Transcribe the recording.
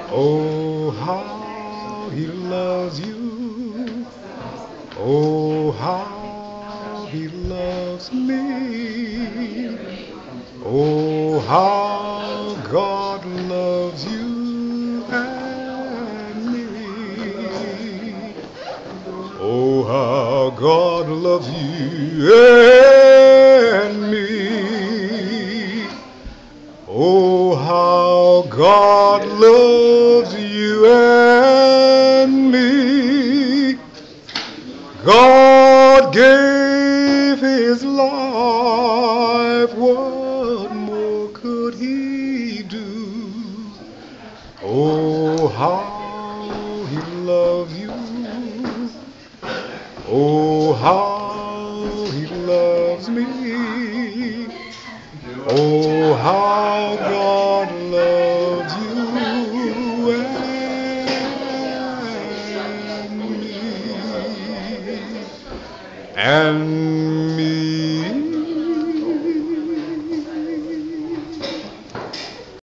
Oh, how he loves you. Oh, how he loves me. Oh, how God loves you and me. Oh, how God loves you and me. Oh, how God loves you and me. God gave his life. What more could he do? Oh, how he loves you. Oh, how he loves me. Oh, how God loves you and me.